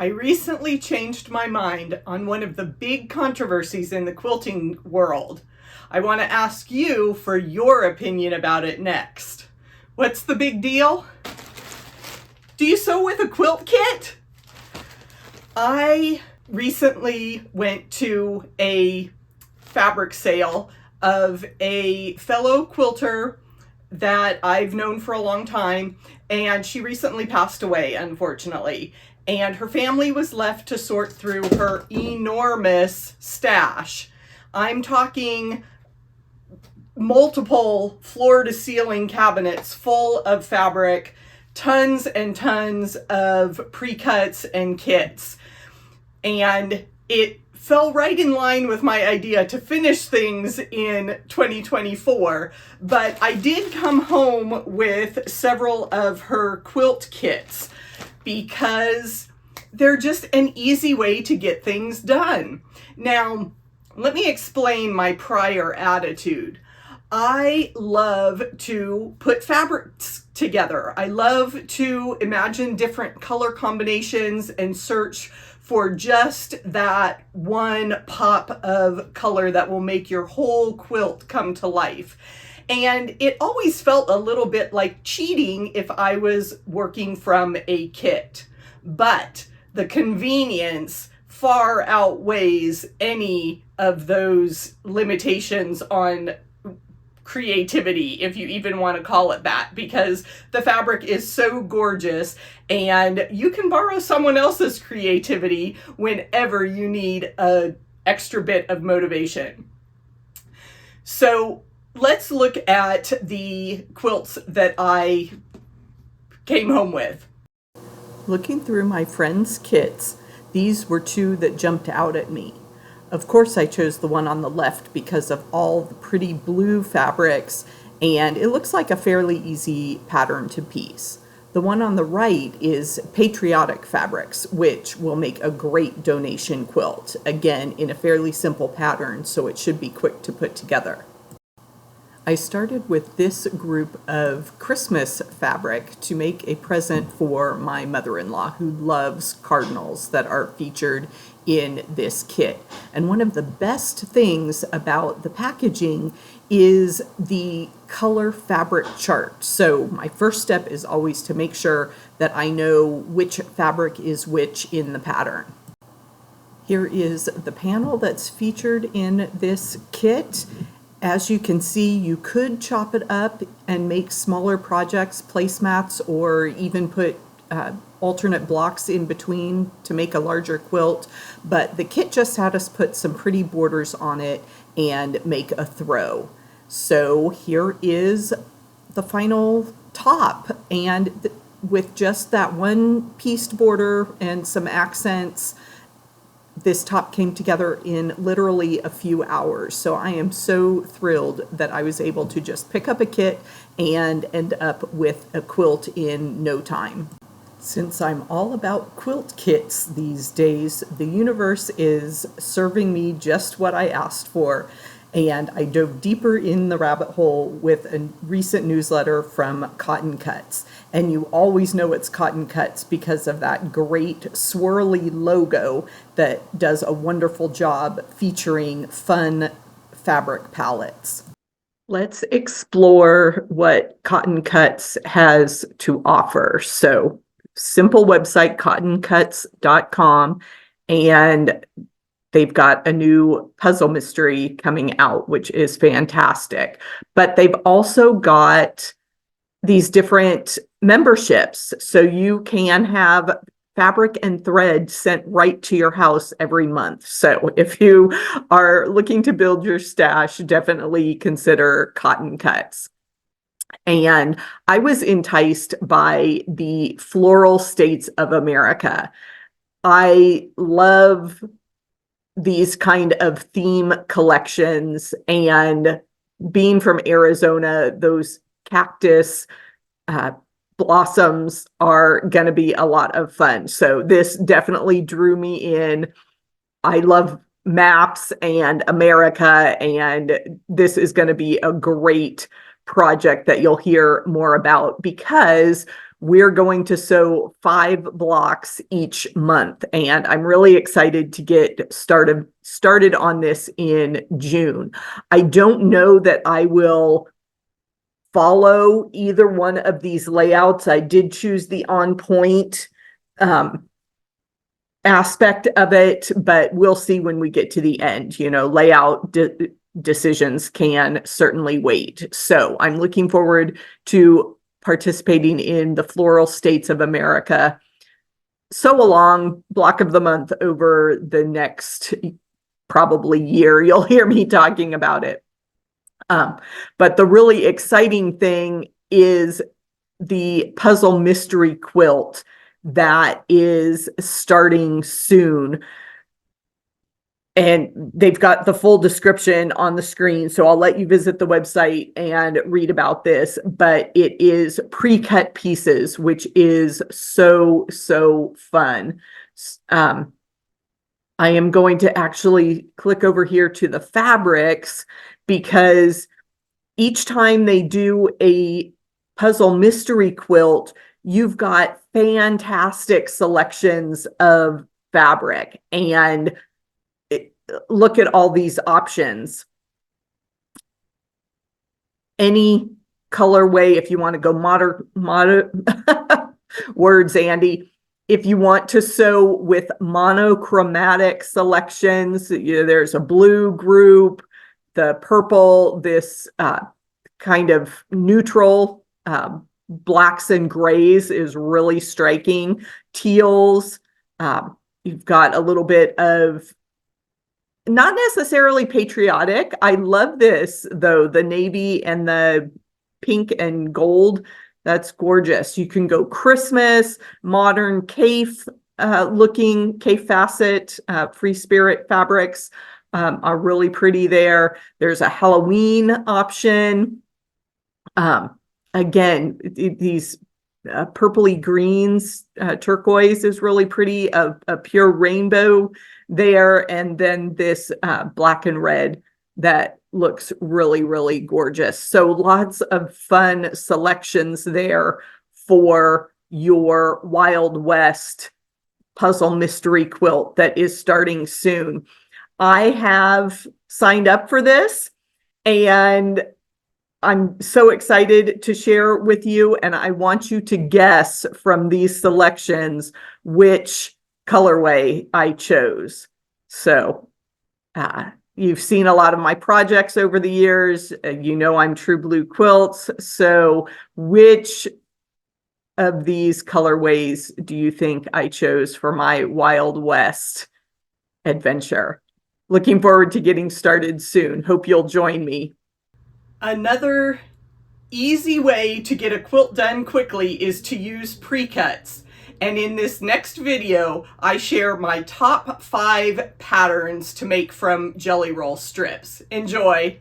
I recently changed my mind on one of the big controversies in the quilting world. I want to ask you for your opinion about it next. What's the big deal? Do you sew with a quilt kit? I recently went to a fabric sale of a fellow quilter that I've known for a long time, and she recently passed away, unfortunately. And her family was left to sort through her enormous stash. I'm talking multiple floor-to-ceiling cabinets full of fabric, tons and tons of pre-cuts and kits. And it fell right in line with my idea to finish things in 2024, but I did come home with several of her quilt kits because they're just an easy way to get things done. Now, let me explain my prior attitude. I love to put fabrics together. I love to imagine different color combinations and search for just that one pop of color that will make your whole quilt come to life. And it always felt a little bit like cheating if I was working from a kit. But the convenience far outweighs any of those limitations on creativity, if you even want to call it that, because the fabric is so gorgeous and you can borrow someone else's creativity whenever you need an extra bit of motivation. So let's look at the quilts that I came home with. Looking through my friends' kits, these were two that jumped out at me. Of course, I chose the one on the left because of all the pretty blue fabrics, and it looks like a fairly easy pattern to piece. The one on the right is patriotic fabrics, which will make a great donation quilt. Again, in a fairly simple pattern, so it should be quick to put together. I started with this group of Christmas fabric to make a present for my mother-in-law, who loves cardinals that are featured in this kit. And one of the best things about the packaging is the color fabric chart. So my first step is always to make sure that I know which fabric is which in the pattern. Here is the panel that's featured in this kit. As you can see, you could chop it up and make smaller projects, placemats, or even put alternate blocks in between to make a larger quilt, but the kit just had us put some pretty borders on it and make a throw. So here is the final top, and with just that one pieced border and some accents, this top came together in literally a few hours. So I am so thrilled that I was able to just pick up a kit and end up with a quilt in no time. Since I'm all about quilt kits these days, the universe is serving me just what I asked for. And I dove deeper in the rabbit hole with a recent newsletter from Cotton Cuts. And you always know it's Cotton Cuts because of that great swirly logo that does a wonderful job featuring fun fabric palettes. Let's explore what Cotton Cuts has to offer. So, simple website, cottoncuts.com, and they've got a new puzzle mystery coming out, which is fantastic. But they've also got these different memberships. So you can have fabric and thread sent right to your house every month. So if you are looking to build your stash, definitely consider Cotton Cuts. And I was enticed by the floral states of America. I love these kind of theme collections, and being from Arizona, those cactus blossoms are going to be a lot of fun. So this definitely drew me in. I love maps and America, and this is going to be a great project that you'll hear more about, because we're going to sew 5 blocks each month, and I'm really excited to get started on this in June. I don't know that I will follow either one of these layouts. I did choose the on point aspect of it, but we'll see when we get to the end. You know, layout decisions can certainly wait. So I'm looking forward to participating in the Floral States of America sew along block of the month over the next probably year. You'll hear me talking about it. But the really exciting thing is the puzzle mystery quilt that is starting soon. And they've got the full description on the screen, so I'll let you visit the website and read about this. But it is pre-cut pieces, which is so fun. I am going to actually click over here to the fabrics, because each time they do a puzzle mystery quilt, you've got fantastic selections of fabric. And look at all these options. Any colorway, if you want to go modern words, Andy. If you want to sew with monochromatic selections, there's a blue group, the purple, this kind of neutral blacks and grays is really striking. Teals, you've got a little bit of not necessarily patriotic. I love this though, the navy and the pink and gold. That's gorgeous. You can go Christmas, modern cave looking, cave facet, free spirit fabrics are really pretty there. There's a Halloween option. Again, these purpley greens, turquoise is really pretty, a pure rainbow there. And then this black and red that looks really gorgeous. So lots of fun selections there for your Wild West puzzle mystery quilt that is starting soon. I have signed up for this, and I'm so excited to share with you, and I want you to guess from these selections which colorway I chose. So you've seen a lot of my projects over the years. You know I'm True Blue Quilts. So which of these colorways do you think I chose for my Wild West adventure? Looking forward to getting started soon. Hope you'll join me. Another easy way to get a quilt done quickly is to use pre-cuts. And in this next video, I share my top 5 patterns to make from jelly roll strips. Enjoy!